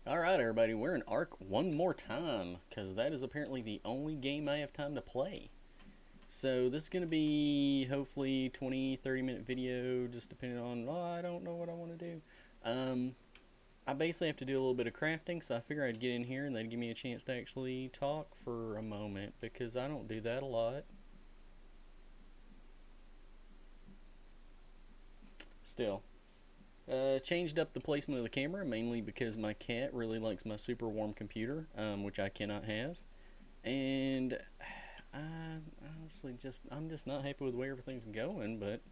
Alright, everybody, we're in Ark one more time, because that is apparently the only game I have time to play. So this is going to be hopefully 20-30 minute video, just depending on, I don't know what I want to do. I basically have to do a little bit of crafting, so I figure I'd get in here and that'd give me a chance to actually talk for a moment, because I don't do that a lot. Still. Changed up the placement of the camera, mainly because my cat really likes my super warm computer, which I cannot have. And I honestly I'm just not happy with the way everything's going, but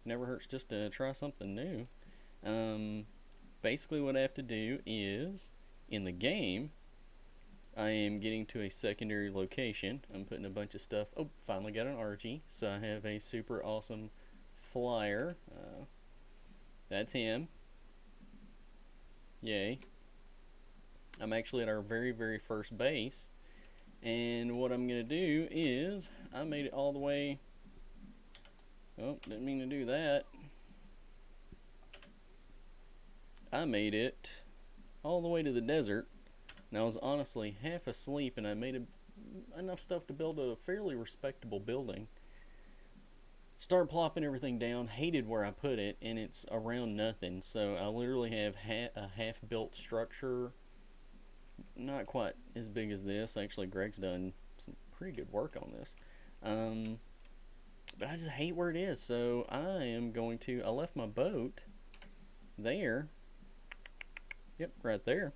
never hurts just to try something new. Um, Basically, what I have to do is, in the game, I am getting to a secondary location. I'm putting a bunch of stuff. Oh, finally got an RG, so I have a super awesome flyer. That's him. Yay. I'm actually at our very first base. And what I'm going to do is, I made it all the way. Oh, didn't mean to do that. I made it all the way to the desert. And I was honestly half asleep, and I made enough stuff to build a fairly respectable building. Started plopping everything down, hated where I put it, and it's around nothing. So I literally have a half-built structure, not quite as big as this. Actually, Greg's done some pretty good work on this. But I just hate where it is, so I am going to, I left my boat there. Yep, right there.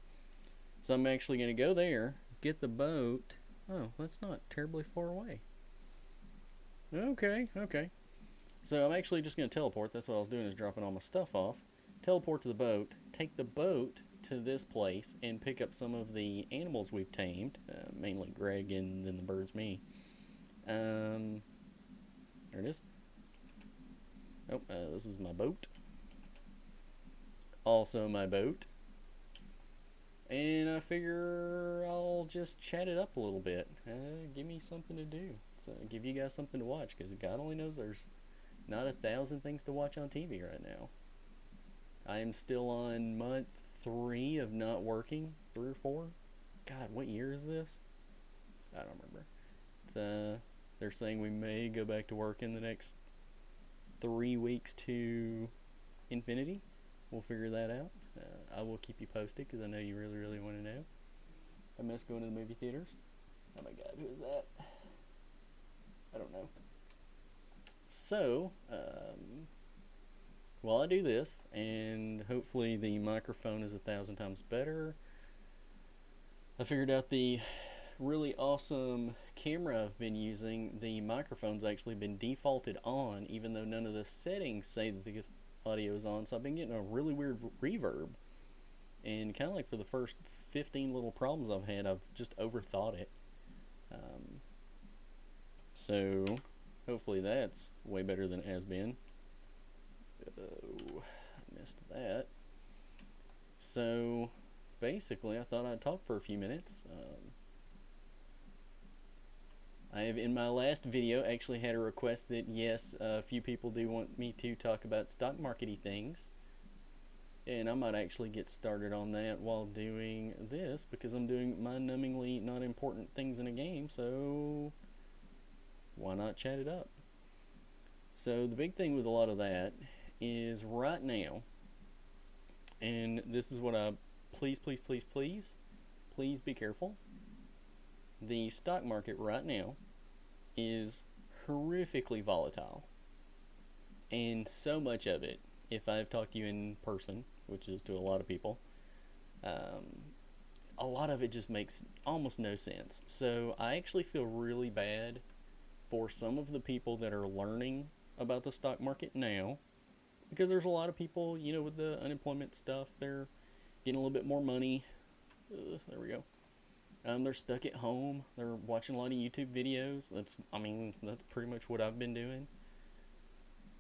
So I'm actually going to go there, get the boat. Oh, that's not terribly far away. Okay. So I'm actually just going to teleport. That's what I was doing, is dropping all my stuff off. Teleport to the boat, take the boat to this place, and pick up some of the animals we've tamed, mainly Greg and then the birds me. There it is. Oh, this is my boat. Also my boat. And I figure I'll just chat it up a little bit. Give me something to do. So give you guys something to watch, because God only knows there's not 1,000 things to watch on TV right now. I am still on month 3 of not working. 3 or 4? God, what year is this? I don't remember. They're saying we may go back to work in the next 3 weeks to infinity. We'll figure that out. I will keep you posted, because I know you really want to know. I miss going to the movie theaters. Oh my God, who is that? I don't know. So, while I do this, and hopefully the microphone is 1,000 times better, I figured out the really awesome camera I've been using. The microphone's actually been defaulted on, even though none of the settings say that the audio is on. So I've been getting a really weird reverb, and kind of like for the first 15 little problems I've had, I've just overthought it. So hopefully that's way better than it has been. Oh, I missed that. So basically, I thought I'd talk for a few minutes. I have, in my last video, actually had a request that, yes, a few people do want me to talk about stock market-y things. And I might actually get started on that while doing this, because I'm doing mind-numbingly not important things in a game, so why not chat it up? So the big thing with a lot of that is right now, and this is what I, please be careful. The stock market right now is horrifically volatile, and so much of it, if I've talked to you in person, which is to a lot of people, a lot of it just makes almost no sense. So I actually feel really bad for some of the people that are learning about the stock market now, because there's a lot of people, with the unemployment stuff, they're getting a little bit more money. There we go. They're stuck at home. They're watching a lot of YouTube videos. That's pretty much what I've been doing.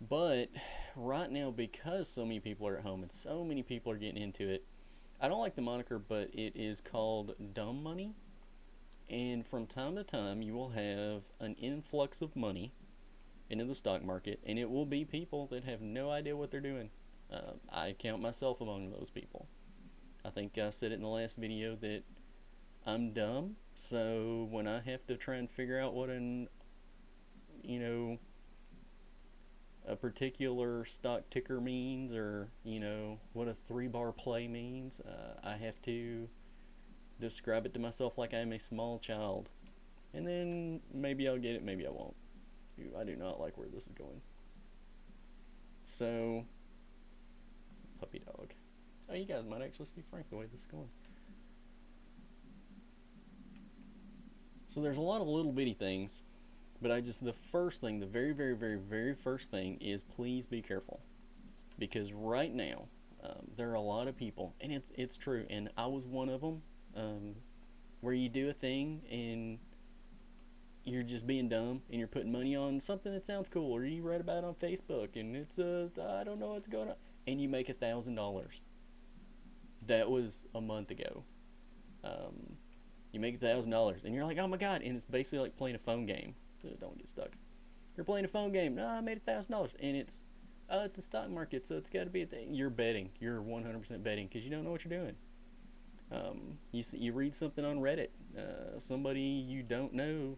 But right now, because so many people are at home and so many people are getting into it, I don't like the moniker, but it is called dumb money. And from time to time, you will have an influx of money into the stock market, and it will be people that have no idea what they're doing. I count myself among those people. I think I said it in the last video that I'm dumb, so when I have to try and figure out what you know, a particular stock ticker means, or, what a 3-bar play means, I have to describe it to myself like I am a small child. And then maybe I'll get it, maybe I won't. I do not like where this is going. So, puppy dog. Oh, you guys might actually see Frank the way this is going. So there's a lot of little bitty things, but the first thing, the very, very, very, very first thing is please be careful. Because right now, there are a lot of people, and it's true, and I was one of them, where you do a thing and you're just being dumb and you're putting money on something that sounds cool, or you read about it on Facebook and it's I don't know what's going on, and you make $1,000. That was a month ago. You make $1,000 and you're like, oh my god, and it's basically like playing a phone game. Don't get stuck. You're playing a phone game. No, I made $1,000, and it's the stock market, so it's got to be a thing. You're betting. You're 100% betting because you don't know what you're doing. You read something on Reddit. Somebody you don't know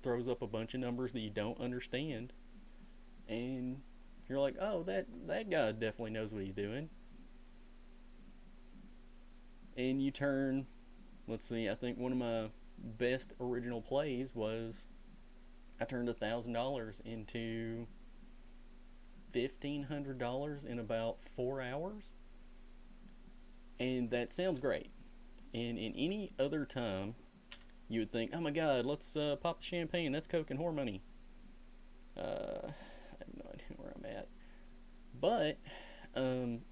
throws up a bunch of numbers that you don't understand, and you're like, oh, that guy definitely knows what he's doing. And you turn, let's see, I think one of my best original plays was I turned $1,000 into $1,500 in about 4 hours. And that sounds great. And in any other time, you would think, oh my god, let's pop the champagne. That's coke and whore money. I have no idea where I'm at. But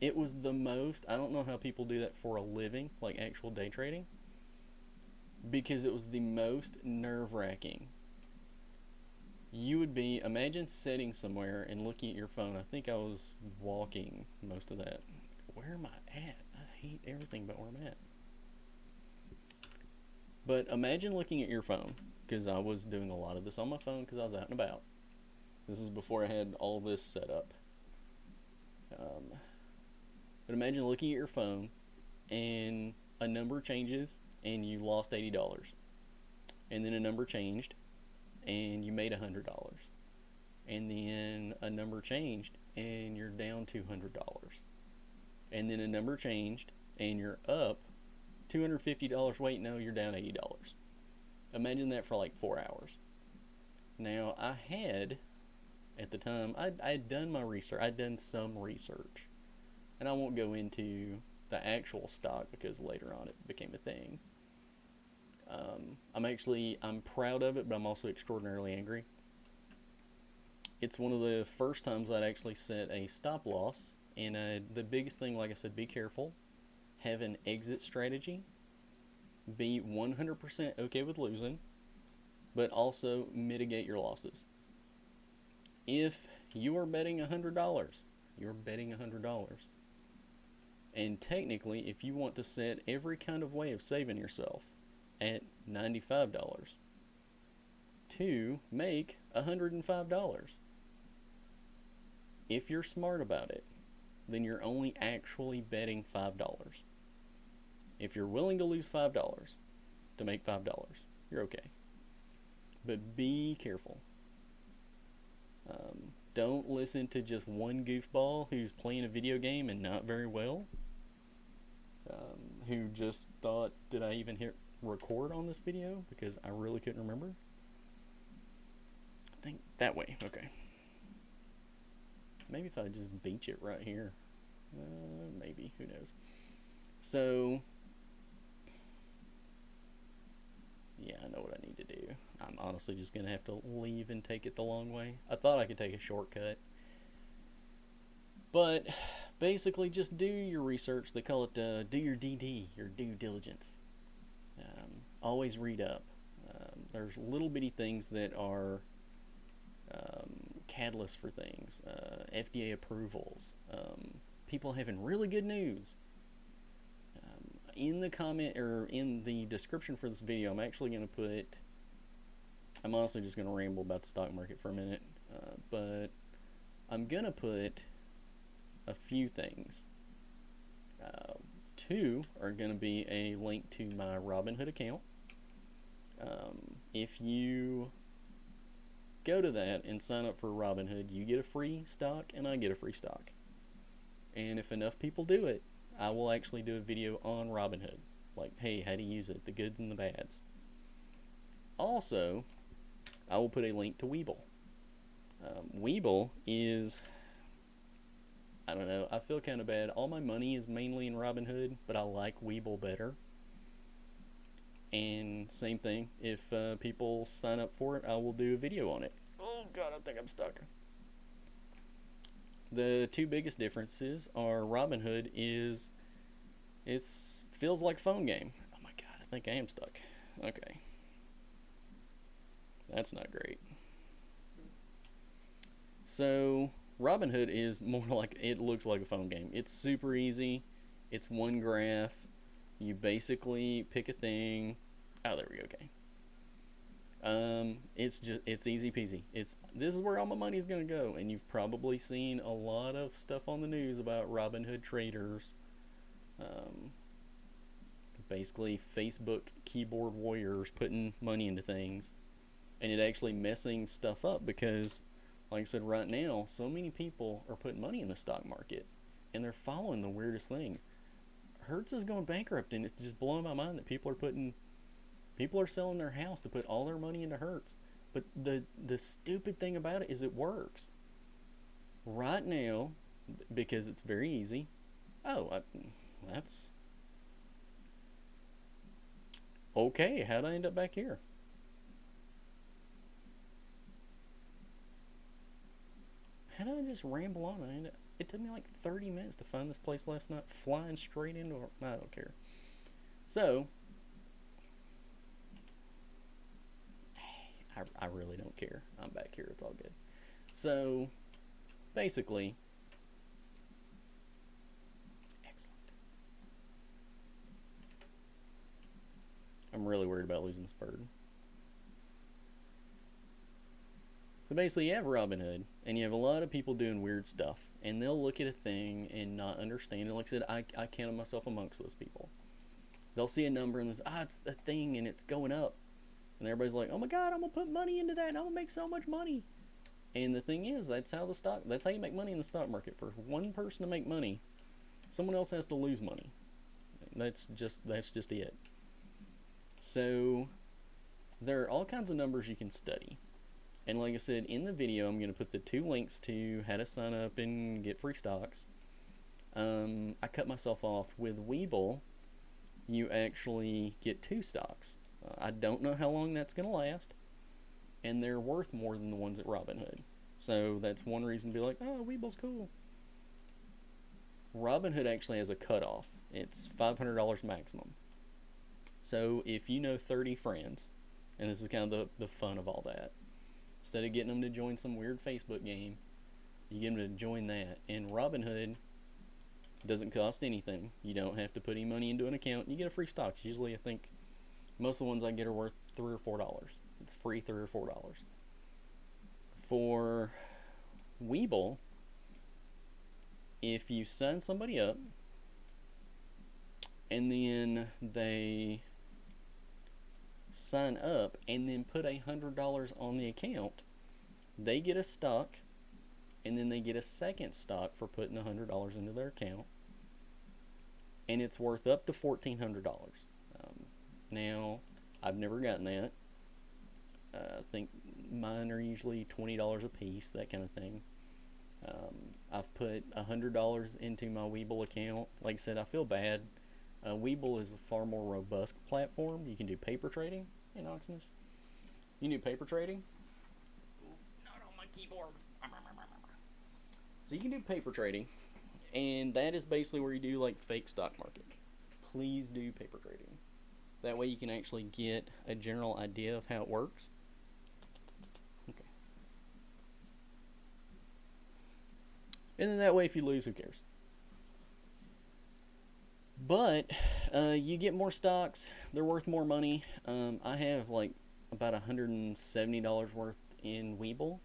it was the most, I don't know how people do that for a living, like actual day trading, because it was the most nerve-wracking. You would be, imagine sitting somewhere and looking at your phone. I think I was walking most of that. Where am I at? I hate everything but where I'm at. But imagine looking at your phone, because I was doing a lot of this on my phone because I was out and about. This was before I had all this set up. But imagine looking at your phone and a number changes and you lost $80. And then a number changed and you made $100. And then a number changed and you're down $200. And then a number changed and you're up $250. Wait, no, you're down $80. Imagine that for like 4 hours. Now, I had, at the time, I'd done my research. I'd done some research. And I won't go into the actual stock because later on it became a thing. I'm proud of it, but I'm also extraordinarily angry. It's one of the first times I'd actually set a stop loss. And the biggest thing, like I said, be careful. Have an exit strategy. Be 100% okay with losing, but also mitigate your losses. If you are betting $100, you're betting $100. And technically, if you want to set every kind of way of saving yourself at $95 to make $105, if you're smart about it, then you're only actually betting $5. If you're willing to lose $5 to make $5, you're okay. But be careful. Don't listen to just one goofball who's playing a video game and not very well. Who just thought, did I even hit record on this video? Because I really couldn't remember. I think that way. Okay. Maybe if I just beach it right here. Maybe. Who knows? So, yeah, I know what I need to do. I'm honestly just going to have to leave and take it the long way. I thought I could take a shortcut. But basically, just do your research. They call it do your DD, your due diligence. Always read up. There's little bitty things that are catalysts for things. FDA approvals. People having really good news. In the comment or in the description for this video, I'm actually going to put, I'm honestly just going to ramble about the stock market for a minute, but I'm going to put a few things 2 are going to be a link to my Robinhood account. If you go to that and sign up for Robinhood, you get a free stock and I get a free stock. And if enough people do it, I will actually do a video on Robinhood. Like, hey, how to use it, the goods and the bads. Also, I will put a link to Webull. Webull is, I don't know, I feel kind of bad. All my money is mainly in Robinhood, but I like Webull better. And same thing, if people sign up for it, I will do a video on it. Oh god, I think I'm stuck. The two biggest differences are Robinhood is, it feels like a phone game. Oh my god, I think I am stuck. Okay. That's not great. So, Robinhood is more like, it looks like a phone game. It's super easy. It's one graph. You basically pick a thing. Oh, there we go, okay. It's easy peasy. This is where all my money is going to go, and you've probably seen a lot of stuff on the news about Robinhood traders, basically Facebook keyboard warriors putting money into things, and it actually messing stuff up because, like I said, right now, so many people are putting money in the stock market, and they're following the weirdest thing. Hertz is going bankrupt, and it's just blowing my mind that people are selling their house to put all their money into Hertz. But the stupid thing about it is it works. Right now, because it's very easy. Oh, that's... Okay, how'd I end up back here? How did I just ramble on? It took me like 30 minutes to find this place last night, flying straight into it. I don't care. So... I really don't care. I'm back here. It's all good. So, basically, excellent. I'm really worried about losing this bird. So basically, you have Robinhood, and you have a lot of people doing weird stuff, and they'll look at a thing and not understand it. Like I said, I count myself amongst those people. They'll see a number and it's a thing and it's going up. And everybody's like, oh my god, I'm going to put money into that and I'm going to make so much money. And the thing is, that's how you make money in the stock market. For one person to make money, someone else has to lose money. That's just it. So, there are all kinds of numbers you can study. And like I said, in the video, I'm going to put the 2 links to how to sign up and get free stocks. I cut myself off with Webull. You actually get 2 stocks. I don't know how long that's going to last, and they're worth more than the ones at Robinhood. So that's one reason to be like, oh, Webull's cool. Robinhood actually has a cutoff. It's $500 maximum. So if you know 30 friends, and this is kind of the fun of all that, instead of getting them to join some weird Facebook game, you get them to join that. And Robinhood doesn't cost anything. You don't have to put any money into an account. You get a free stock. Usually, I think most of the ones I get are worth $3 or $4. It's free $3 or $4. For Webull, if you sign somebody up and then they sign up and then put $100 on the account, they get a stock, and then they get a second stock for putting $100 into their account, and it's worth up to $1,400. Now, I've never gotten that. I think mine are usually $20 a piece, that kind of thing. I've put $100 into my Webull account. Like I said, I feel bad. Webull is a far more robust platform. You can do paper trading in Oxness. You can do paper trading. Not on my keyboard. So you can do paper trading, and that is basically where you do like fake stock market. Please do paper trading. That way you can actually get a general idea of how it works. Okay. And then that way if you lose, who cares? But you get more stocks. They're worth more money. I have like about $170 worth in Webull,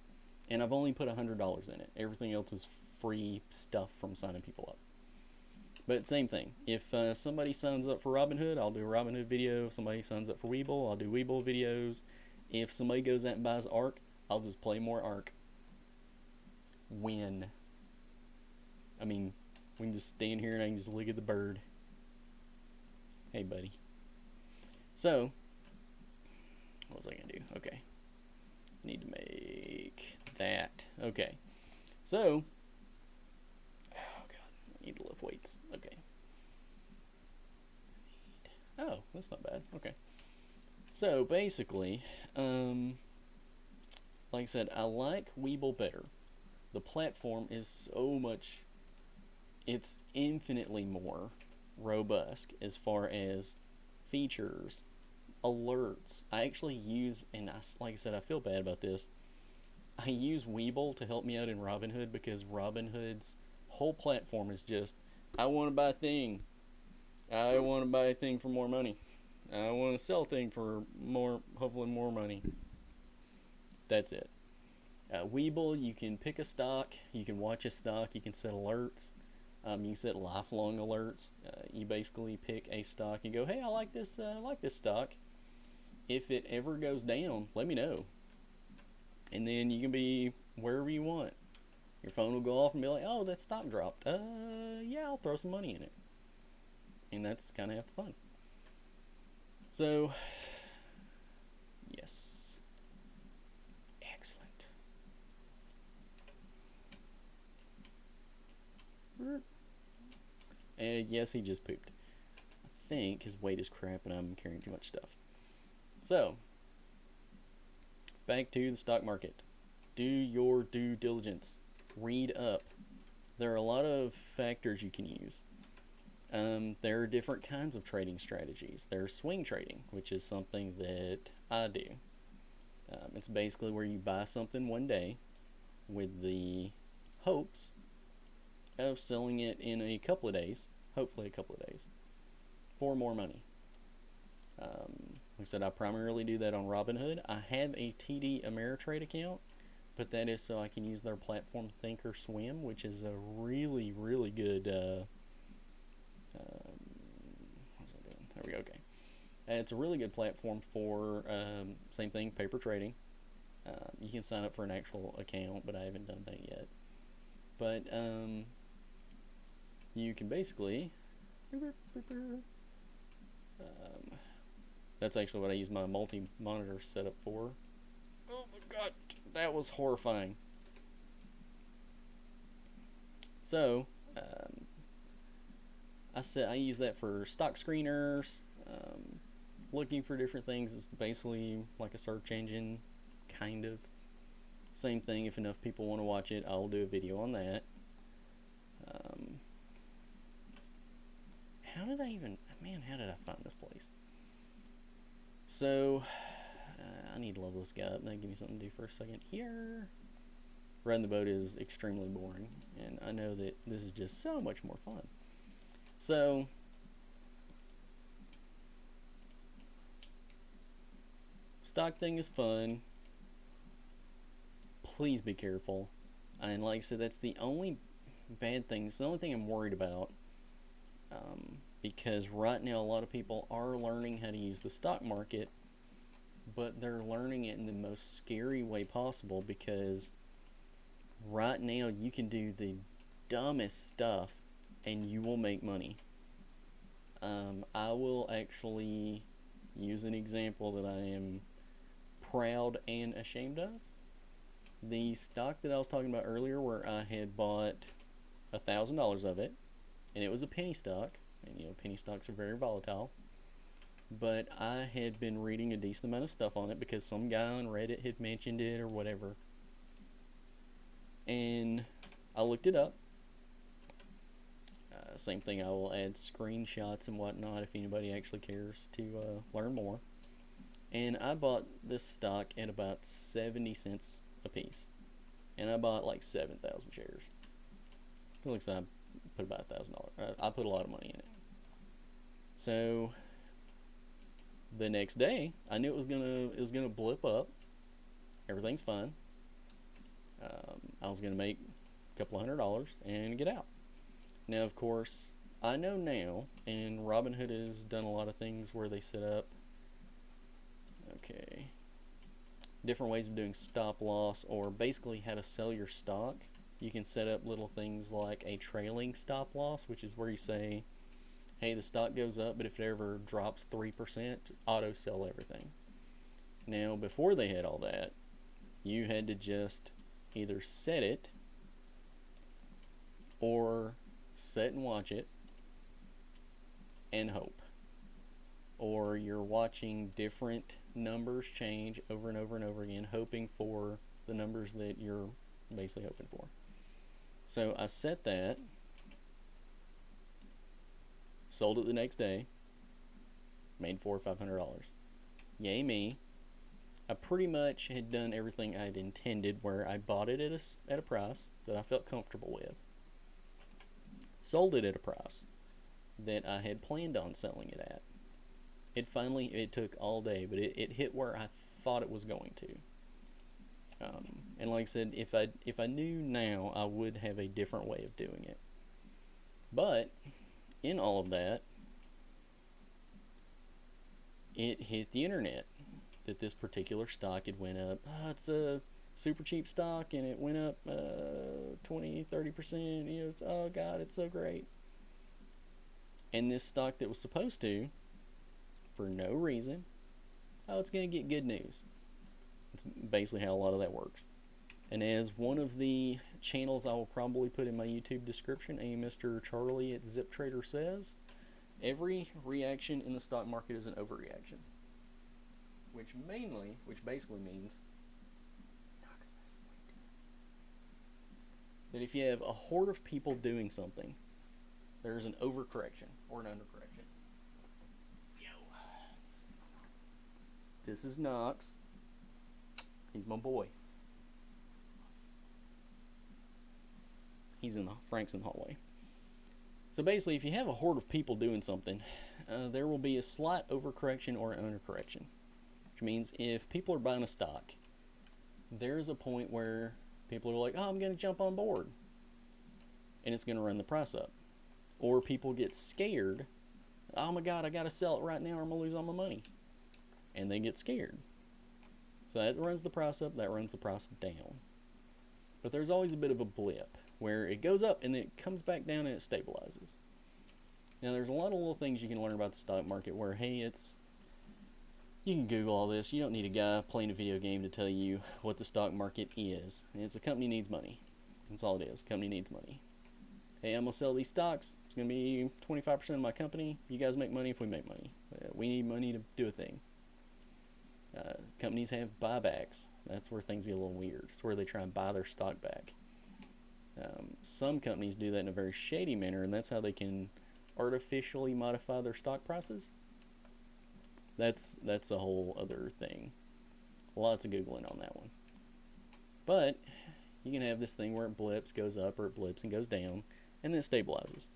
and I've only put $100 in it. Everything else is free stuff from signing people up. But same thing. If somebody signs up for Robinhood, I'll do a Robinhood video. If somebody signs up for Webull, I'll do Webull videos. If somebody goes out and buys ARK, I'll just play more ARK. When? I mean, we can just stand here and I can just look at the bird. Hey, buddy. So, what was I going to do? Okay. Need to make that. Okay. So, oh, God. I need to lift weights. Okay. Oh, that's not bad. Okay. So, basically, like I said, I like Webull better. The platform is so much, it's infinitely more robust as far as features, alerts. I actually use, and like I said, I feel bad about this. I use Webull to help me out in Robinhood because Robinhood's whole platform is just, I want to buy a thing. I want to buy a thing for more money. I want to sell a thing for more, hopefully more money. That's it. Webull, you can pick a stock, you can watch a stock, you can set alerts, you can set lifelong alerts. You basically pick a stock and go, hey, I like this stock. If it ever goes down, let me know. And then you can be wherever you want. Your phone will go off and be like, oh, that stock dropped. Yeah, I'll throw some money in it. And that's kind of half the fun. So, yes. Excellent. Yes, he just pooped. I think his weight is crap and I'm carrying too much stuff. So, back to the stock market. Do your due diligence. Read up. There are a lot of factors you can use. There are different kinds of trading strategies. There's swing trading, which is something that I do. It's basically where you buy something one day with the hopes of selling it in a couple of days, hopefully a couple of days, for more money. Like I said, I primarily do that on Robinhood. I have a TD Ameritrade account, but that is so I can use their platform Thinkorswim, which is a really, really good, what's I doing? There we go, okay. It's a really good platform for, same thing, paper trading. You can sign up for an actual account, but I haven't done that yet. But, you can basically, that's actually what I use my multi-monitor setup for. Oh my god, that was horrifying. So, I use that for stock screeners, looking for different things. It's basically like a search engine, kind of. Same thing, if enough people want to watch it, I'll do a video on that. How did I find this place? So, I need to level this guy up. Now give me something to do for a second here. Riding the boat is extremely boring, and I know that this is just so much more fun. So, stock thing is fun. Please be careful. And like I said, that's the only bad thing. It's the only thing I'm worried about. Because right now a lot of people are learning how to use the stock market, but they're learning it in the most scary way possible, because right now you can do the dumbest stuff and you will make money. I will actually use an example that I am proud and ashamed of. The stock that I was talking about earlier, where I had bought $1,000 of it, and it was a penny stock, and you know, penny stocks are very volatile, but I had been reading a decent amount of stuff on it because some guy on Reddit had mentioned it or whatever, and I looked it up. Same thing, I will add screenshots and whatnot if anybody actually cares to learn more. And I bought this stock at about 70 cents a piece, and I bought like 7,000 shares. It looks like I put about $1,000. I put a lot of money in it. So the next day, I knew it was gonna blip up. Everything's fine. I was gonna make a couple $100 and get out. Now, of course, I know now, and Robinhood has done a lot of things where they set up, okay, different ways of doing stop loss, or basically how to sell your stock. You can set up little things like a trailing stop loss, which is where you say, hey, the stock goes up, but if it ever drops 3%, auto sell everything. Now, before they had all that, you had to just either set it or set and watch it and hope. Or you're watching different numbers change over and over and over again, hoping for the numbers that you're basically hoping for. So I set that, sold it the next day, made $400 or $500. Yay me. I pretty much had done everything I'd intended, where I bought it at a price that I felt comfortable with, sold it at a price that I had planned on selling it at. It took all day, but it hit where I thought it was going to. And like I said, if I knew now, I would have a different way of doing it. But in all of that, it hit the internet that this particular stock had went up. It's a super cheap stock, and it went up 20-30%. Oh God, it's so great. And this stock that was supposed to, for no reason, it's going to get good news. It's basically how a lot of that works. And as one of the channels I will probably put in my YouTube description, a Mr. Charlie at ZipTrader says, every reaction in the stock market is an overreaction. Which basically means that if you have a horde of people doing something, there's an overcorrection or an undercorrection. This is Knox. He's my boy. Frank's in the hallway. So basically, if you have a horde of people doing something, there will be a slight overcorrection or an undercorrection. Which means if people are buying a stock, there's a point where people are like, oh, I'm going to jump on board. And it's going to run the price up. Or people get scared. Oh my God, I got to sell it right now or I'm going to lose all my money. And they get scared. So that runs the price up, that runs the price down. But there's always a bit of a blip where it goes up and then it comes back down and it stabilizes. Now there's a lot of little things you can learn about the stock market where, hey, you can Google all this. You don't need a guy playing a video game to tell you what the stock market is. It's a company needs money. That's all it is. Company needs money. Hey, I'm going to sell these stocks. It's going to be 25% of my company. You guys make money if we make money. We need money to do a thing. Companies have buybacks. That's where things get a little weird. It's where they try and buy their stock back. Some companies do that in a very shady manner, and that's how they can artificially modify their stock prices. That's a whole other thing. Lots of Googling on that one. But you can have this thing where it blips, goes up, or it blips and goes down, and then it stabilizes.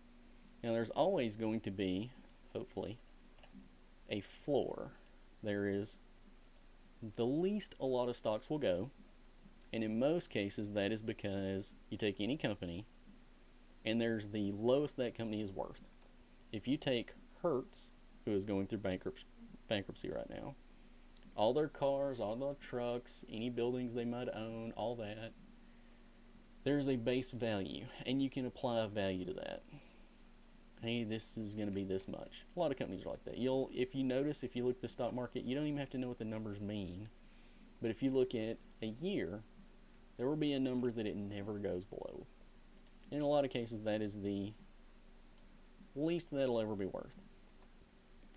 Now there's always going to be, hopefully, a floor. There is the least a lot of stocks will go, and in most cases that is because you take any company and there's the lowest that company is worth. If you take Hertz, who is going through bankruptcy right now, all their cars, all their trucks, any buildings they might own, all that, there's a base value, and you can apply a value to that. Hey, this is going to be this much. A lot of companies are like that. If you look at the stock market, you don't even have to know what the numbers mean. But if you look at a year, there will be a number that it never goes below. In a lot of cases, that is the least that'll ever be worth.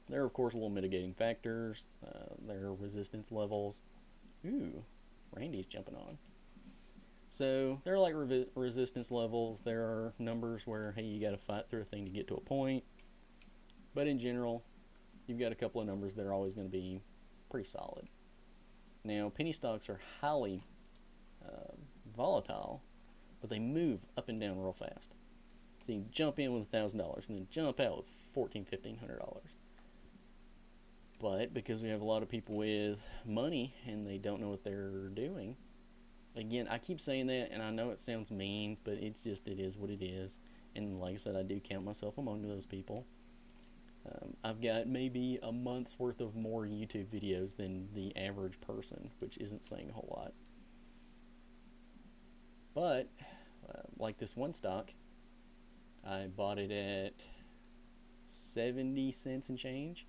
There are, of course, little mitigating factors. There are resistance levels. Ooh, Randy's jumping on. So there are like resistance levels. There are numbers where, hey, you got to fight through a thing to get to a point. But in general, you've got a couple of numbers that are always going to be pretty solid. Now, penny stocks are highly volatile, but they move up and down real fast. So you can jump in with $1,000 and then jump out with $1,400-$1,500. But because we have a lot of people with money and they don't know what they're doing, again, I keep saying that, and I know it sounds mean, but it is what it is. and like I said, I do count myself among those people. I've got maybe a month's worth of more YouTube videos than the average person, which isn't saying a whole lot. But, like this one stock, I bought it at 70 cents and change,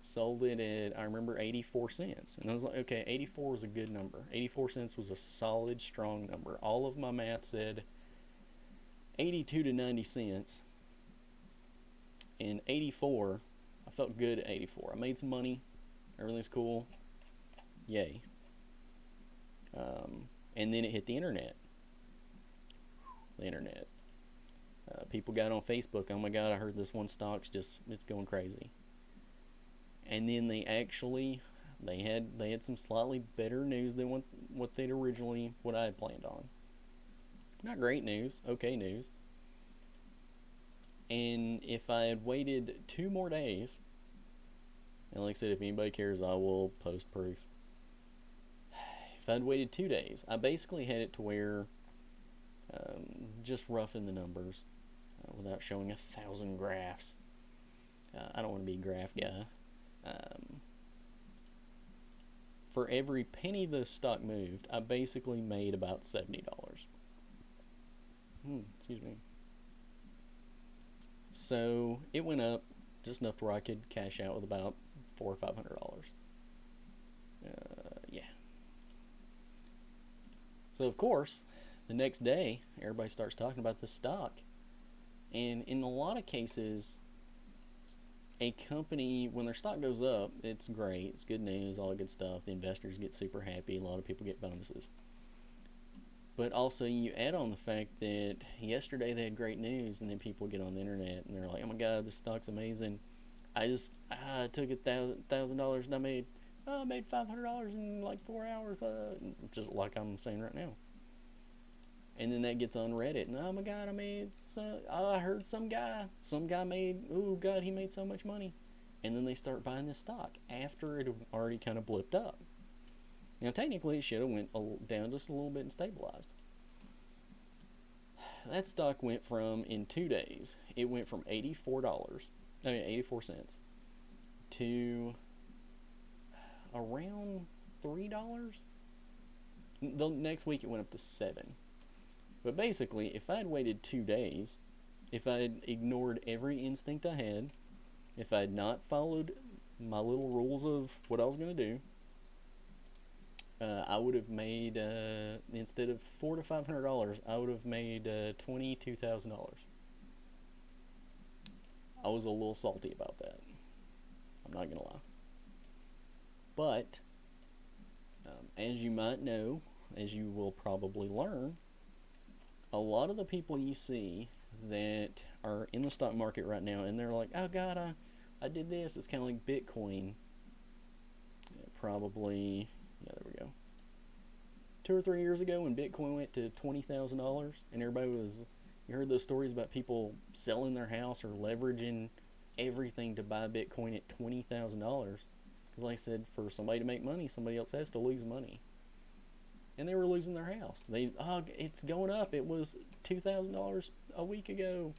sold it at, I remember, 84 cents. And I was like, okay, 84 was a good number. 84 cents was a solid, strong number. All of my math said 82 to 90 cents. And 84, I felt good at 84. I made some money. Everything's cool. Yay. And then it hit the internet. The internet. People got on Facebook. Oh my God, I heard this one stock's it's going crazy. And then they had some slightly better news than what I had planned on. Not great news, okay news. And if I had waited 2 more days, and like I said, if anybody cares, I will post proof. If I'd waited 2 days, I basically had it to where, just roughing the numbers, without showing 1,000 graphs. I don't want to be a graph guy. For every penny the stock moved, I basically made about $70. Excuse me. So it went up just enough to where I could cash out with about $400 or $500. Yeah. So of course, the next day, everybody starts talking about this stock, and in a lot of cases, a company, when their stock goes up, it's great, it's good news, all the good stuff. The investors get super happy. A lot of people get bonuses. But also, you add on the fact that yesterday they had great news, and then people get on the internet and they're like, "Oh my God, this stock's amazing! I took $1,000 and I made $500 in like 4 hours, just like I'm saying right now." And then that gets on Reddit, and oh my God, I heard some guy made, oh God, he made so much money, and then they start buying this stock after it had already kind of blipped up. Now, technically, it should have went down just a little bit and stabilized. That stock went from, in 2 days, it went from $84 cents to around $3. The next week, it went up to $7. But basically, if I had waited 2 days, if I had ignored every instinct I had, if I had not followed my little rules of what I was going to do, I would have made, instead of $400 to $500, I would have made $22,000. I was a little salty about that. I'm not gonna lie. But as you might know, as you will probably learn, a lot of the people you see that are in the stock market right now, and they're like, "Oh God, I did this." It's kind of like Bitcoin. Probably. Yeah, there we go. 2 or 3 years ago when Bitcoin went to $20,000 and you heard those stories about people selling their house or leveraging everything to buy Bitcoin at $20,000. Because like I said, for somebody to make money, somebody else has to lose money. And they were losing their house. It's going up. It was $2,000 a week ago.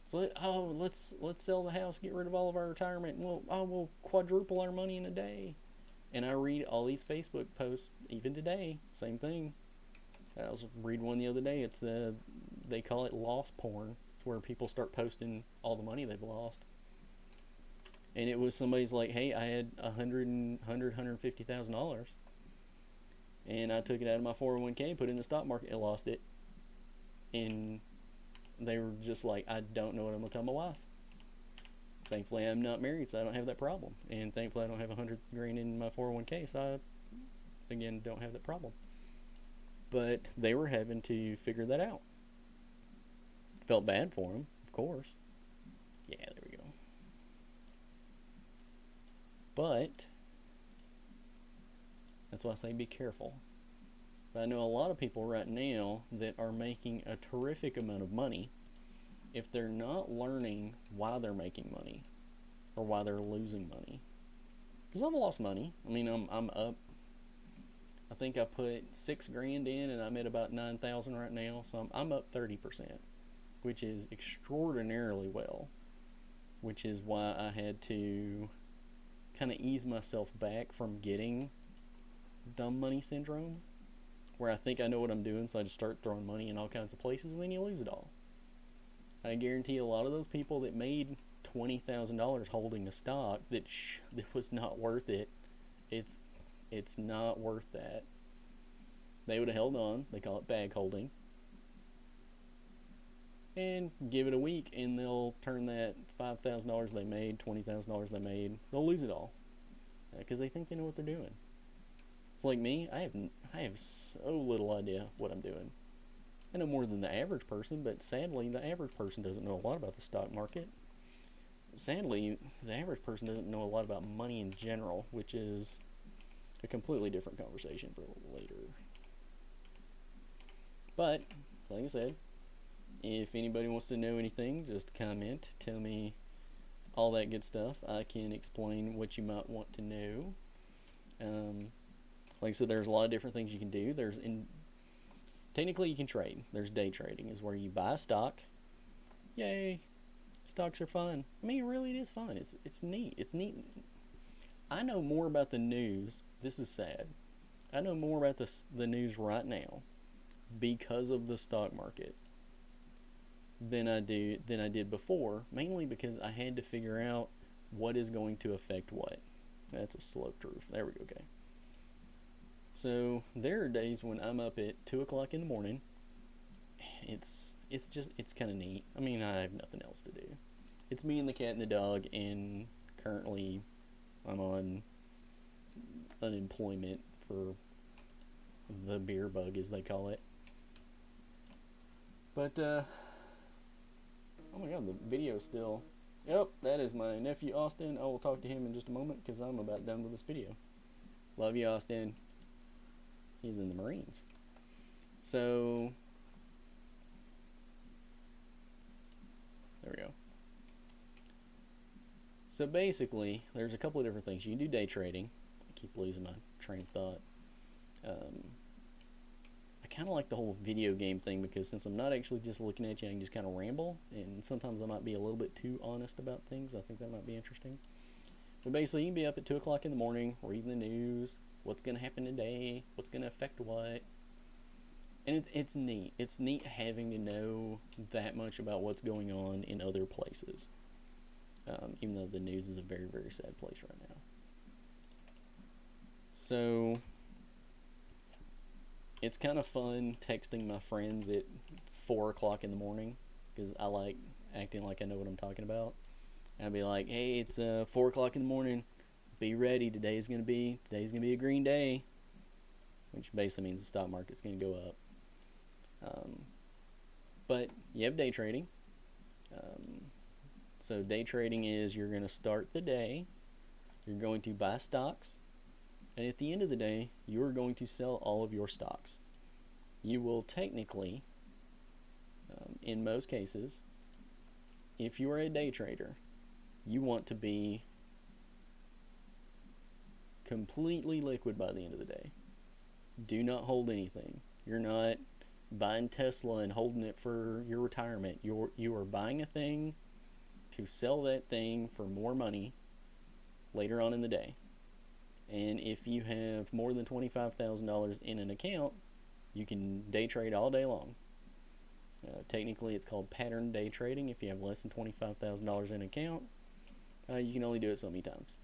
So let's sell the house, get rid of all of our retirement, and we'll quadruple our money in a day. And I read all these Facebook posts, even today, same thing. I was reading one the other day. It's they call it loss porn. It's where people start posting all the money they've lost. And it was somebody's like, "Hey, I had $150,000, and I took it out of my 401k, put it in the stock market, and lost it." And they were just like, "I don't know what I'm gonna tell my wife." Thankfully, I'm not married, so I don't have that problem. And thankfully, I don't have $100,000 in my 401k, so I, again, don't have that problem. But they were having to figure that out. Felt bad for them, of course. Yeah, there we go. But that's why I say be careful. But I know a lot of people right now that are making a terrific amount of money. If they're not learning why they're making money or why they're losing money. Because I've lost money. I mean, I'm up. I think I put 6 grand in, and I'm at about 9,000 right now. So I'm up 30%, which is extraordinarily well. Which is why I had to kind of ease myself back from getting dumb money syndrome, where I think I know what I'm doing, so I just start throwing money in all kinds of places, and then you lose it all. I guarantee a lot of those people that made $20,000 holding a stock that was not worth it, it's not worth that. They would have held on. They call it bag holding. And give it a week, and they'll turn that $5,000 they made, $20,000 they made, they'll lose it all because they think they know what they're doing. It's like me. I have so little idea what I'm doing. I know more than the average person, but sadly, the average person doesn't know a lot about the stock market. Sadly, the average person doesn't know a lot about money in general, which is a completely different conversation for later. But, like I said, if anybody wants to know anything, just comment, tell me all that good stuff. I can explain what you might want to know. Like I said, there's a lot of different things you can do. Technically you can trade. There's day trading, is where you buy a stock. Yay, stocks are fun. I mean, really, it is fun. It's neat. It's neat. I know more about the news. This is sad. I know more about the news right now because of the stock market than I did before, mainly because I had to figure out what is going to affect what. That's a sloped roof. There we go. Okay. So there are days when I'm up at 2 o'clock in the morning. It's kind of neat. I mean, I have nothing else to do. It's me and the cat and the dog, and currently I'm on unemployment for the beer bug, as they call it. But oh my god, the video still. Yep, that is my nephew Austin. I will talk to him in just a moment because I'm about done with this video. Love you, Austin. He's in the Marines. So there we go. So basically, there's a couple of different things. You can do day trading. I keep losing my train of thought. I kind of like the whole video game thing because since I'm not actually just looking at you, I can just kind of ramble, and sometimes I might be a little bit too honest about things. I think that might be interesting. But basically, you can be up at 2 o'clock in the morning, reading the news, what's going to happen today, what's going to affect what. And it's neat. It's neat having to know that much about what's going on in other places. Even though the news is a very, very sad place right now. So it's kind of fun texting my friends at 4 o'clock in the morning because I like acting like I know what I'm talking about. And I'd be like, hey, it's 4 o'clock in the morning. Be ready. Today's gonna be a green day, which basically means the stock market's gonna go up. But you have day trading. So day trading is you're gonna start the day. You're going to buy stocks. And at the end of the day, you are going to sell all of your stocks. You will technically, in most cases, if you are a day trader, you want to be completely liquid by the end of the day. Do not hold anything. You're not buying Tesla and holding it for your retirement. You are buying a thing to sell that thing for more money later on in the day. And if you have more than $25,000 in an account, you can day trade all day long. Technically, it's called pattern day trading. If you have less than $25,000 in an account, you can only do it so many times.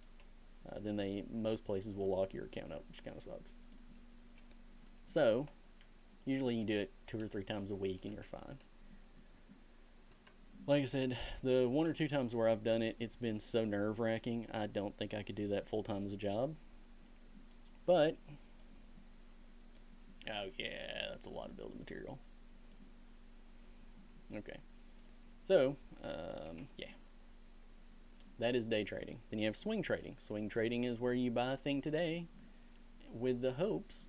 Then most places will lock your account up, which kind of sucks. So, usually you do it 2 or 3 times a week and you're fine. Like I said, the 1 or 2 times where I've done it, it's been so nerve-wracking. I don't think I could do that full-time as a job. But, oh yeah, that's a lot of building material. Okay. So, yeah. That is day trading. Then you have swing trading. Swing trading is where you buy a thing today with the hopes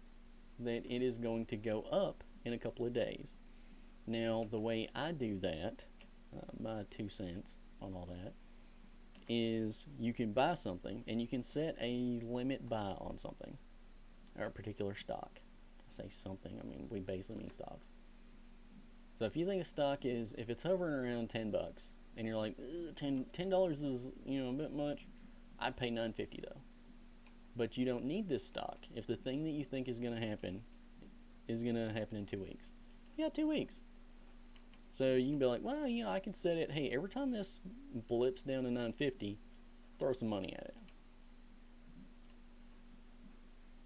that it is going to go up in a couple of days. Now, the way I do that, my 2 cents on all that, is you can buy something and you can set a limit buy on something. or a particular stock. I say something, I mean, we basically mean stocks. So if you think a stock is, if it's hovering around $10, and you're like, $10 is, a bit much, I'd pay $9.50 though. But you don't need this stock if the thing that you think is going to happen in 2 weeks. You got 2 weeks. So you can be like, well, I can set it, hey, every time this blips down to $9.50, throw some money at it.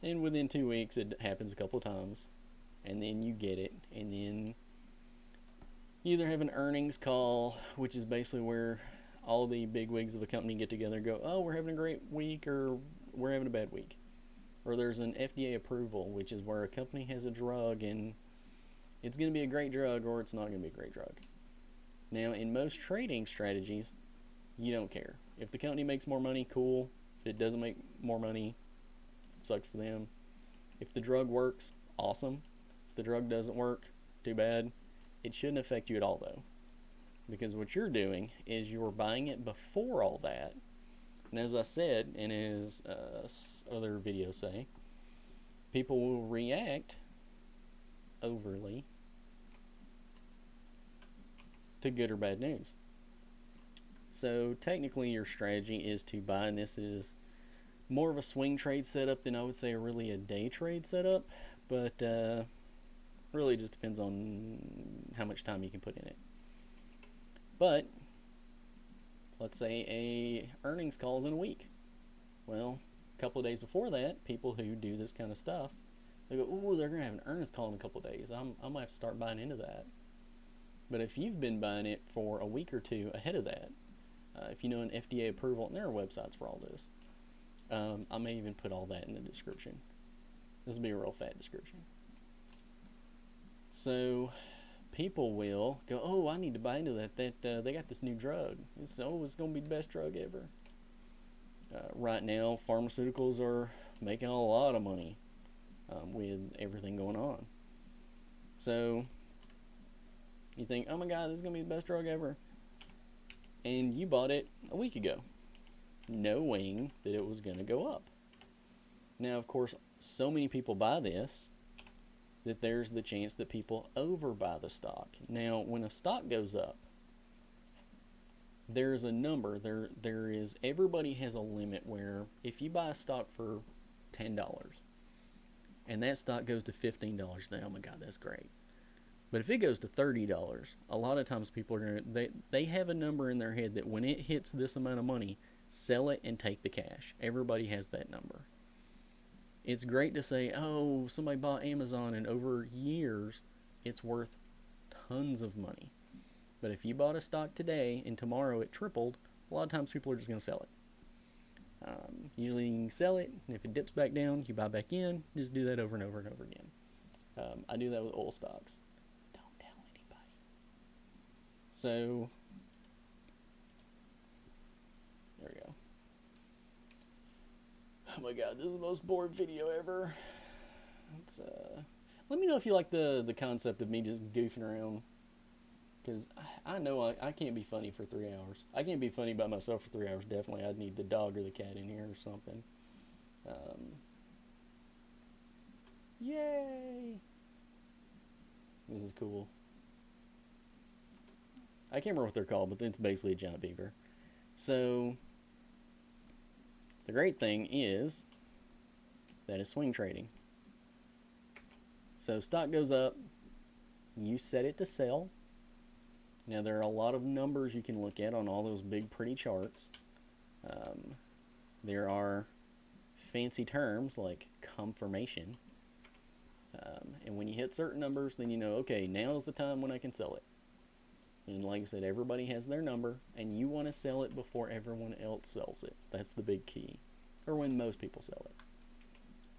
And within 2 weeks, it happens a couple of times. And then you get it. And then you either have an earnings call, which is basically where all the big wigs of a company get together and go, oh, we're having a great week, or we're having a bad week. Or there's an FDA approval, which is where a company has a drug and it's going to be a great drug or it's not going to be a great drug. Now, in most trading strategies, you don't care. If the company makes more money, cool. If it doesn't make more money, sucks for them. If the drug works, awesome. If the drug doesn't work, too bad. It shouldn't affect you at all, though. Because what you're doing is you're buying it before all that. And as I said, and as other videos say, people will react overly to good or bad news. So technically your strategy is to buy, and this is more of a swing trade setup than I would say really a day trade setup, but really just depends on how much time you can put in it. But let's say a earnings call is in a week. Well, a couple of days before that, people who do this kind of stuff, they go, "Ooh, they're going to have an earnings call in a couple of days. I might have to start buying into that." But if you've been buying it for a week or two ahead of that, if you know an FDA approval, and there are websites for all this, I may even put all that in the description. This will be a real fat description. So people will go, "Oh, I need to buy into that. They got this new drug. It's going to be the best drug ever." Right now, pharmaceuticals are making a lot of money with everything going on. So you think, "Oh my God, this is going to be the best drug ever," and you bought it a week ago, knowing that it was going to go up. Now, of course, so many people buy this that there's the chance that people overbuy the stock. Now, when a stock goes up, there's a number. There is, everybody has a limit where if you buy a stock for $10 and that stock goes to $15, then, oh my God, that's great. But if it goes to $30, a lot of times people are going to, they have a number in their head that when it hits this amount of money, sell it and take the cash. Everybody has that number. It's great to say, "Oh, somebody bought Amazon and over years it's worth tons of money." But if you bought a stock today and tomorrow it tripled, a lot of times people are just going to sell it. Usually you can sell it, and if it dips back down, you buy back in. Just do that over and over and over again. I do that with oil stocks. Don't tell anybody. So there we go. Oh my God, this is the most boring video ever. Let me know if you like the concept of me just goofing around. Because I know I can't be funny for 3 hours. I can't be funny by myself for 3 hours, definitely. I'd need the dog or the cat in here or something. Yay! This is cool. I can't remember what they're called, but it's basically a giant beaver. So the great thing is that it's swing trading. So stock goes up, you set it to sell. Now there are a lot of numbers you can look at on all those big pretty charts. There are fancy terms like confirmation. And when you hit certain numbers, then you know, okay, now's the time when I can sell it. And like I said, everybody has their number, and you want to sell it before everyone else sells it. That's the big key. Or when most people sell it.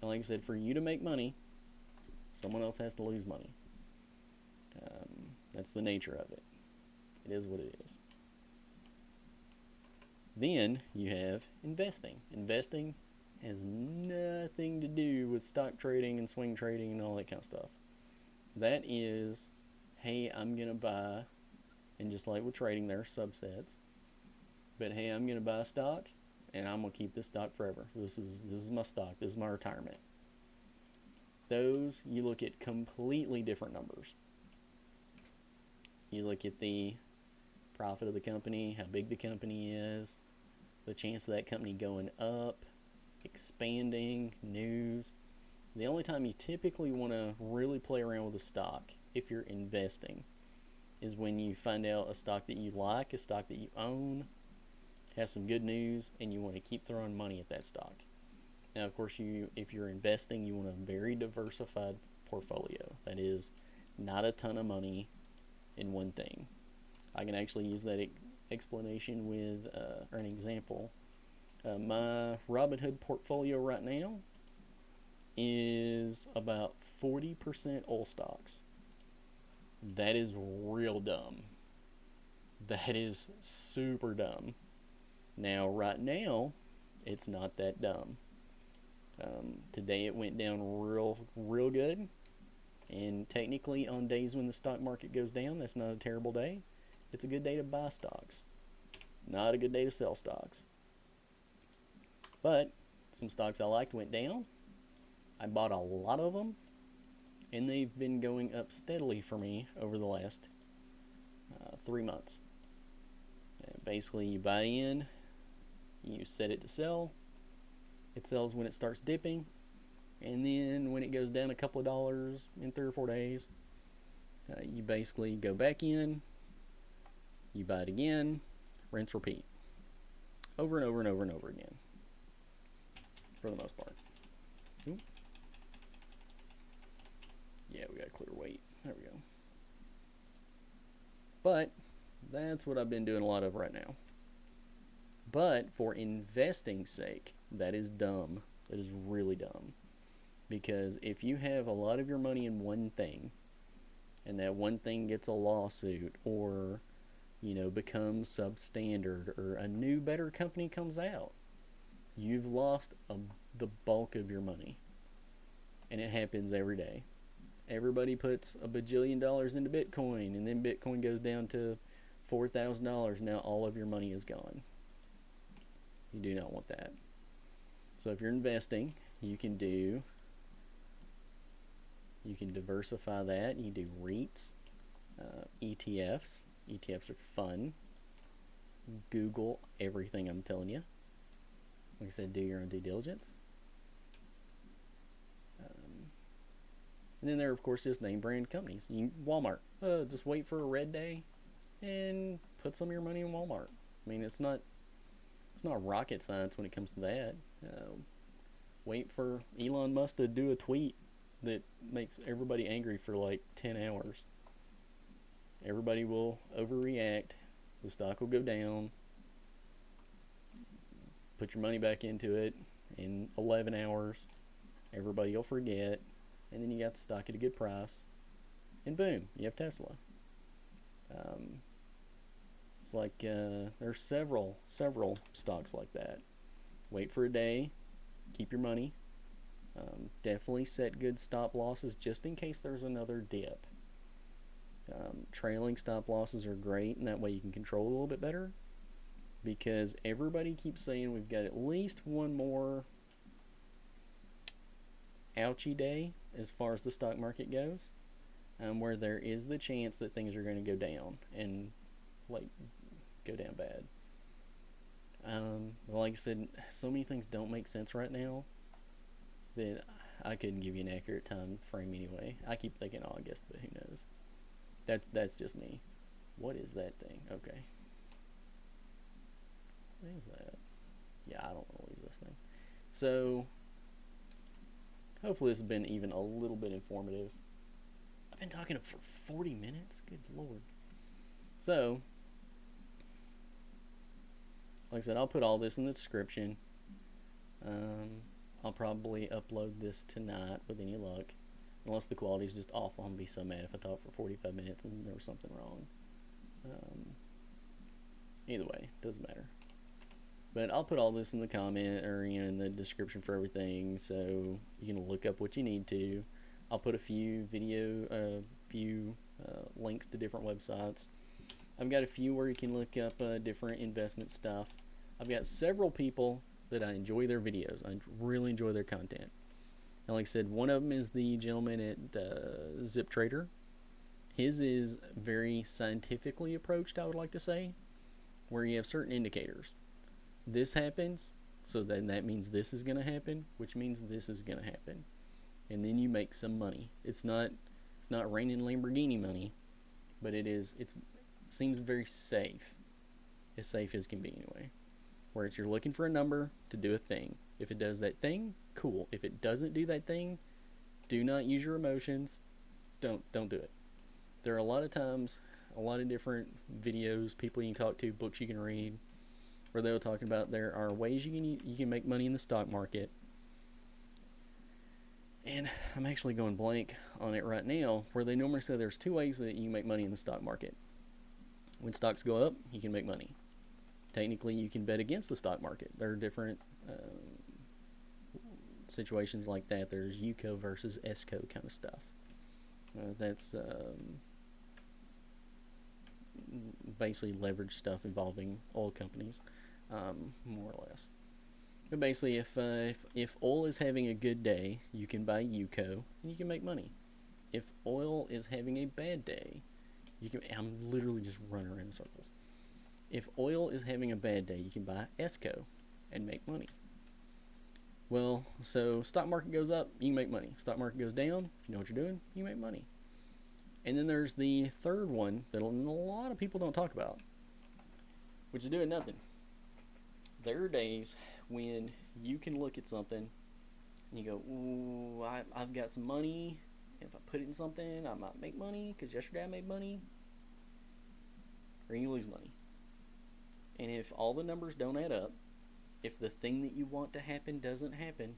And like I said, for you to make money, someone else has to lose money. That's the nature of it. It is what it is. Then you have investing. Investing has nothing to do with stock trading and swing trading and all that kind of stuff. That is, hey, I'm going to buy, and just like with trading, there are subsets. But hey, I'm going to buy a stock, and I'm going to keep this stock forever. This is my stock. This is my retirement. Those, you look at completely different numbers. You look at the profit of the company, how big the company is, the chance of that company going up, expanding, news. The only time you typically want to really play around with a stock, if you're investing, is when you find out a stock that you like, a stock that you own, has some good news, and you want to keep throwing money at that stock. Now, of course, if you're investing, you want a very diversified portfolio. That is, not a ton of money in one thing. I can actually use that explanation with, or an example. My RobinHood portfolio right now is about 40% oil stocks. That is real dumb. That is super dumb. Now, right now, it's not that dumb. Today it went down real good. And technically, on days when the stock market goes down, that's not a terrible day. It's a good day to buy stocks. Not a good day to sell stocks. But some stocks I liked went down. I bought a lot of them. And they've been going up steadily for me over the last 3 months. Basically, you buy in, you set it to sell. It sells when it starts dipping. And then when it goes down a couple of dollars in 3 or 4 days, you basically go back in, you buy it again, rinse, repeat. Over and over and over and over again. For the most part. Ooh. Yeah, we got a clear weight. There we go. But that's what I've been doing a lot of right now. But for investing's sake, that is dumb. That is really dumb. Because if you have a lot of your money in one thing, and that one thing gets a lawsuit, or, becomes substandard, or a new, better company comes out, you've lost the bulk of your money. And it happens every day. Everybody puts a bajillion dollars into Bitcoin, and then Bitcoin goes down to $4,000. Now all of your money is gone. You do not want that. So if you're investing, you can diversify that. You can do REITs, ETFs. ETFs are fun. Google everything I'm telling you. Like I said, do your own due diligence. And then there are, of course, just name brand companies. Walmart. Just wait for a red day and put some of your money in Walmart. I mean, it's not rocket science when it comes to that. Wait for Elon Musk to do a tweet that makes everybody angry for like 10 hours. Everybody will overreact. The stock will go down. Put your money back into it in 11 hours. Everybody will forget. And then you got the stock at a good price. And boom, you have Tesla. It's like there's several stocks like that. Wait for a day. Keep your money. Definitely set good stop losses just in case there's another dip. Trailing stop losses are great, and that way you can control a little bit better. Because everybody keeps saying we've got at least one more ouchie day as far as the stock market goes, where there is the chance that things are going to go down and go down bad. Like I said, so many things don't make sense right now that I couldn't give you an accurate time frame anyway. I keep thinking August, but who knows? That's just me. What is that thing? Okay. What is that? Yeah, I don't know what is this thing. So hopefully this has been even a little bit informative. I've been talking for 40 minutes? Good Lord. So, like I said, I'll put all this in the description. I'll probably upload this tonight with any luck. Unless the quality is just awful. I'm going to be so mad if I talk for 45 minutes and there was something wrong. Either way, doesn't matter. But I'll put all this in the comment or in the description for everything, so you can look up what you need to. I'll put a few links to different websites. I've got a few where you can look up different investment stuff. I've got several people that I enjoy their videos. I really enjoy their content. And like I said, one of them is the gentleman at ZipTrader. His is very scientifically approached, I would like to say, where you have certain indicators. This happens, so then that means this is going to happen, which means this is going to happen. And then you make some money. It's not raining Lamborghini money, but it seems very safe. As safe as can be anyway. Where it's you're looking for a number to do a thing. If it does that thing, cool. If it doesn't do that thing, do not use your emotions. Don't do it. There are a lot of times, a lot of different videos, people you can talk to, books you can read, where they'll talk about there are ways you can make money in the stock market. And I'm actually going blank on it right now, where they normally say there's 2 ways that you can make money in the stock market. When stocks go up, you can make money. Technically, you can bet against the stock market. There are different situations like that. There's UCO versus ESCO kind of stuff. That's basically leverage stuff involving oil companies, more or less. But basically, if oil is having a good day, you can buy UCO and you can make money. If oil is having a bad day, I'm literally just running around in circles. If oil is having a bad day, you can buy ESCO and make money. Well, so stock market goes up, you can make money. Stock market goes down, if you know what you're doing, you make money. And then there's the third one that a lot of people don't talk about, which is doing nothing. There are days when you can look at something and you go, ooh, I've got some money. If I put it in something, I might make money because yesterday I made money. Or you lose money. And if all the numbers don't add up, if the thing that you want to happen doesn't happen,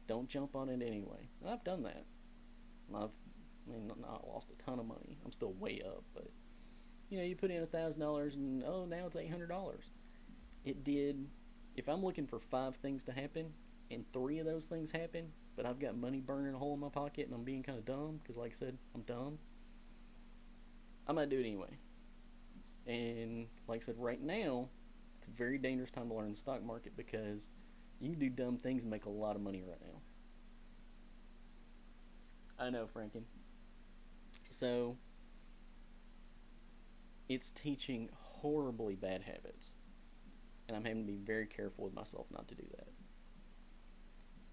don't jump on it anyway. And I've done that. I've not lost a ton of money. I'm still way up, but you put in $1,000 and now it's $800. It did. If I'm looking for 5 things to happen and 3 of those things happen, but I've got money burning a hole in my pocket and I'm being kind of dumb because, like I said, I'm dumb, I might do it anyway. And like I said, right now, it's a very dangerous time to learn the stock market because you can do dumb things and make a lot of money right now. I know, Franken. So, it's teaching horribly bad habits. And I'm having to be very careful with myself not to do that.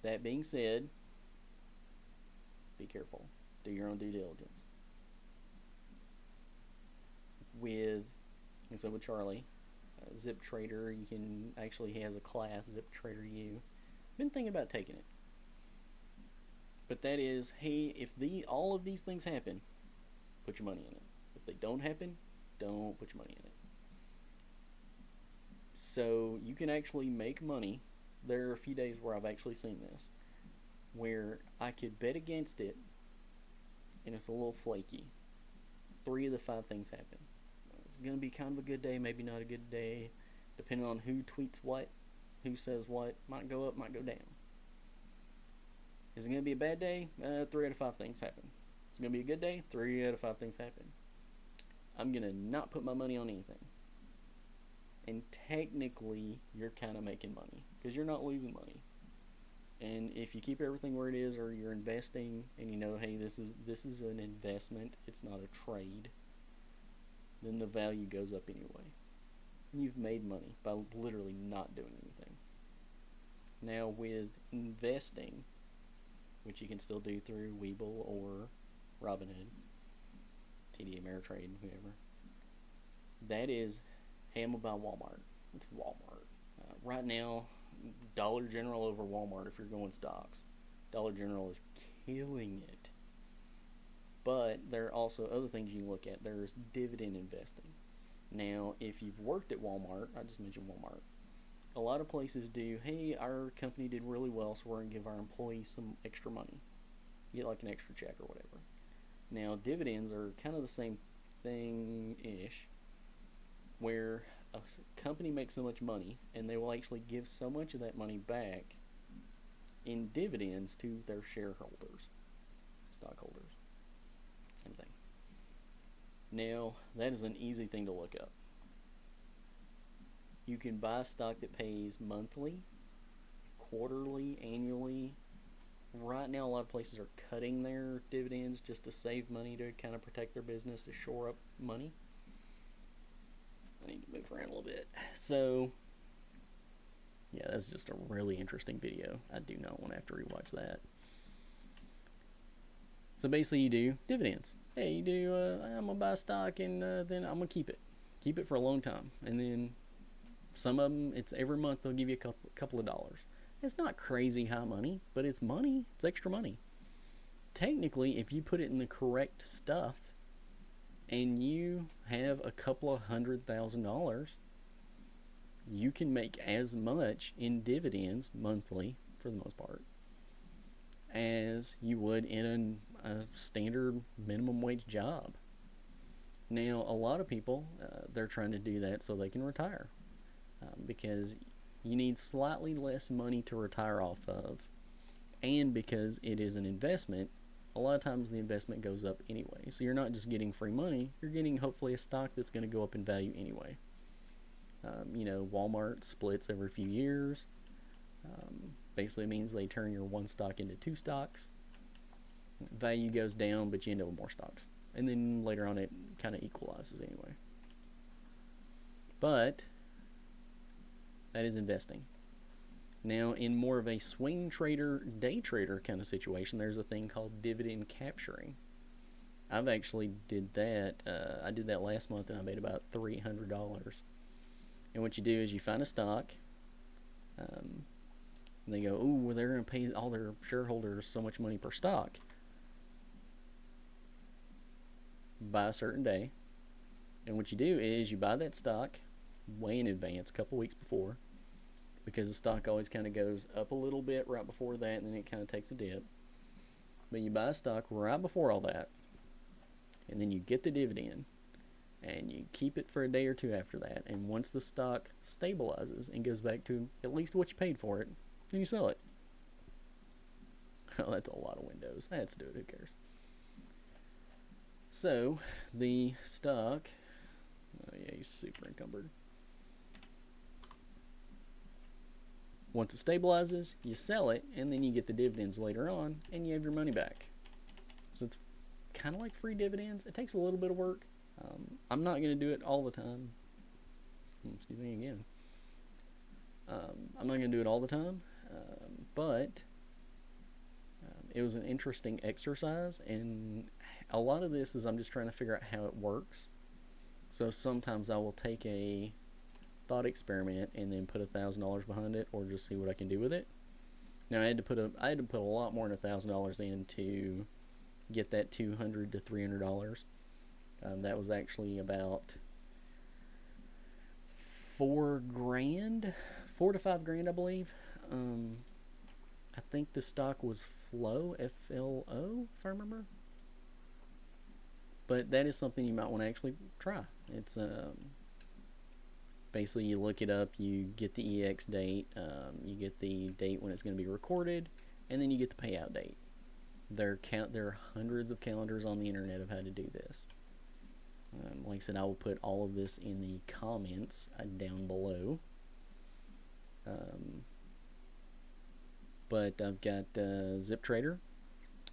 That being said, be careful. Do your own due diligence. With Charlie, ZipTrader, he has a class, ZipTrader U. Been thinking about taking it. But that is, hey, if all of these things happen, put your money in it. If they don't happen, don't put your money in it. So you can actually make money. There are a few days where I've actually seen this, where I could bet against it, and it's a little flaky. 3 of the 5 things happen. It's going to be kind of a good day, maybe not a good day, depending on who tweets what, who says what. Might go up, might go down. Is it going to be a bad day? 3 out of 5 things happen. It's going to be a good day? 3 out of 5 things happen. I'm going to not put my money on anything. And technically, you're kind of making money because you're not losing money. And if you keep everything where it is, or you're investing, and hey, this is an investment, it's not a trade, then the value goes up anyway. And you've made money by literally not doing anything. Now with investing, which you can still do through Webull or RobinHood, TD Ameritrade, whoever, that is, hey, I'm going to buy Walmart. It's Walmart. Right now, Dollar General over Walmart if you're going stocks. Dollar General is killing it. But there are also other things you can look at. There's dividend investing. Now, if you've worked at Walmart, I just mentioned Walmart, a lot of places do, hey, our company did really well, so we're going to give our employees some extra money. You get like an extra check or whatever. Now, dividends are kind of the same thing-ish, where a company makes so much money, and they will actually give so much of that money back in dividends to their shareholders, stockholders. Same thing. Now, that is an easy thing to look up. You can buy stock that pays monthly, quarterly, annually, right now a lot of places are cutting their dividends just to save money, to kind of protect their business, to shore up money. I need to move around a little bit. So yeah, that's just a really interesting video. I do not want to have to rewatch that. So basically you do dividends. Hey, you do, I'm going to buy stock and then I'm going to keep it. Keep it for a long time. And then some of them, it's every month they'll give you a couple of dollars. It's not crazy high money, but it's money. It's extra money. Technically, if you put it in the correct stuff and you have a couple of $100,000, you can make as much in dividends monthly, for the most part, as you would in a standard minimum wage job. Now, a lot of people, they're trying to do that so they can retire, because you need slightly less money to retire off of, and because it is an investment, a lot of times the investment goes up anyway. So you're not just getting free money, you're getting hopefully a stock that's going to go up in value anyway. Walmart splits every few years. Basically means they turn your one stock into two stocks. Value goes down, but you end up with more stocks. And then later on it kind of equalizes anyway. But that is investing. Now, in more of a swing trader, day trader kind of situation, there's a thing called dividend capturing. I've actually did that. I did that last month and I made about $300. And what you do is you find a stock, and they go, oh, well, they're going to pay all their shareholders so much money per stock by a certain day. And what you do is you buy that stock way in advance, a couple weeks before, because the stock always kind of goes up a little bit right before that, and then it kind of takes a dip. But you buy a stock right before all that, and then you get the dividend, and you keep it for a day or two after that. And once the stock stabilizes and goes back to at least what you paid for it, then you sell it. Oh, that's a lot of windows. Let's do it. Who cares? So, the stock... Oh, yeah, he's super encumbered. Once it stabilizes, you sell it, and then you get the dividends later on, and you have your money back. So it's kind of like free dividends. It takes a little bit of work. I'm not going to do it all the time. Excuse me again. I'm not going to do it all the time, but it was an interesting exercise, and a lot of this is I'm just trying to figure out how it works. So sometimes I will take a thought experiment and then put $1,000 behind it, or just see what I can do with it. Now I had to put a lot more than $1,000 in to get that $200 to $300. That was actually about $4 to $5 grand, I believe. I think the stock was Flow, FLO, if I remember. But that is something you might want to actually try. It's basically you look it up, you get the EX date, you get the date when it's going to be recorded, and then you get the payout date. There are hundreds of calendars on the internet of how to do this. Like I said, I will put all of this in the comments down below. But I've got ZipTrader.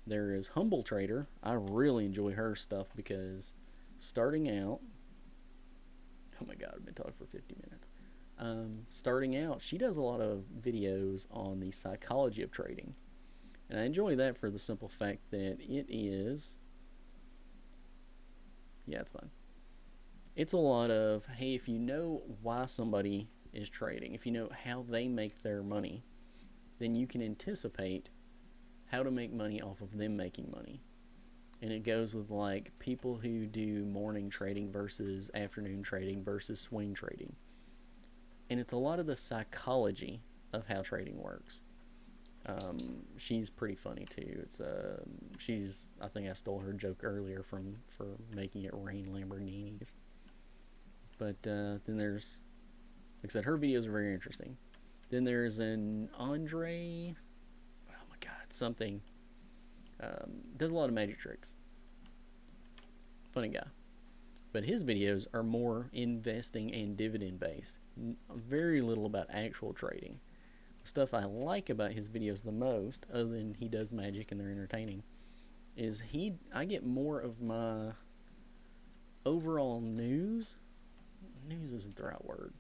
There is Humble Trader. I really enjoy her stuff because starting out... Oh my god, I've been talking for 50 minutes. Starting out, she does a lot of videos on the psychology of trading. And I enjoy that for the simple fact that it is... Yeah, it's fun. It's a lot of, hey, if you know why somebody is trading, if you know how they make their money, then you can anticipate how to make money off of them making money. And it goes with like people who do morning trading versus afternoon trading versus swing trading. And it's a lot of the psychology of how trading works. She's pretty funny too. I think I stole her joke earlier for making it rain Lamborghinis. But then there's, like I said, her videos are very interesting. Then there's an Andrei, oh my god, something, does a lot of magic tricks. Funny guy. But his videos are more investing and dividend based. Very little about actual trading. stuff I like about his videos the most, other than he does magic and they're entertaining, is I get more of my overall news. News isn't the right word.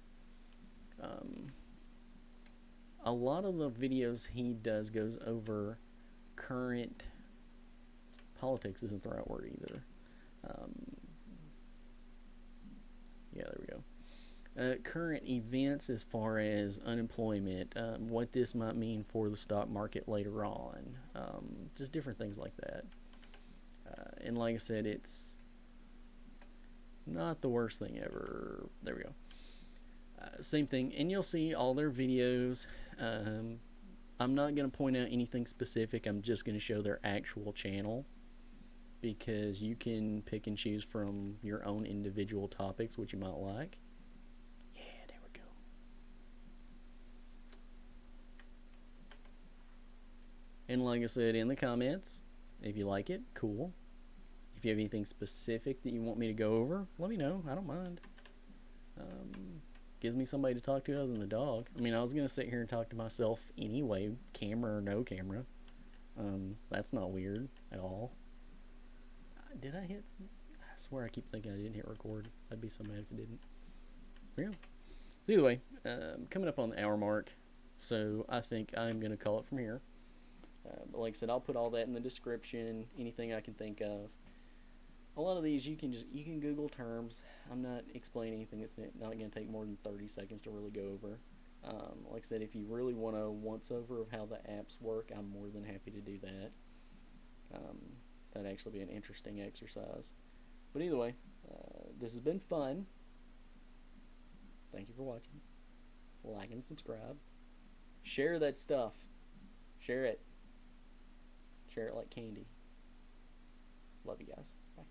A lot of the videos he does goes over current politics isn't the right word either. Yeah, there we go. Current events as far as unemployment, what this might mean for the stock market later on, just different things like that. And like I said, it's not the worst thing ever. There we go. Same thing, and you'll see all their videos. I'm not going to point out anything specific. I'm just going to show their actual channel, because you can pick and choose from your own individual topics which you might like. Yeah, there we go. And like I said in the comments, if you like it, cool. If you have anything specific that you want me to go over, let me know. I don't mind. Gives me somebody to talk to other than the dog. I mean, I was going to sit here and talk to myself anyway, camera or no camera. That's not weird at all. Did I hit? I swear I keep thinking I didn't hit record. I'd be so mad if I didn't. Yeah. So either way, coming up on the hour mark, so I think I'm going to call it from here. But like I said, I'll put all that in the description, anything I can think of. A lot of these you can Google terms. I'm not explaining anything that's not going to take more than 30 seconds to really go over. Like I said, if you really want a once-over of how the apps work, I'm more than happy to do that. That'd actually be an interesting exercise. But either way, this has been fun. Thank you for watching. Like and subscribe. Share that stuff. Share it. Share it like candy. Love you guys. Bye.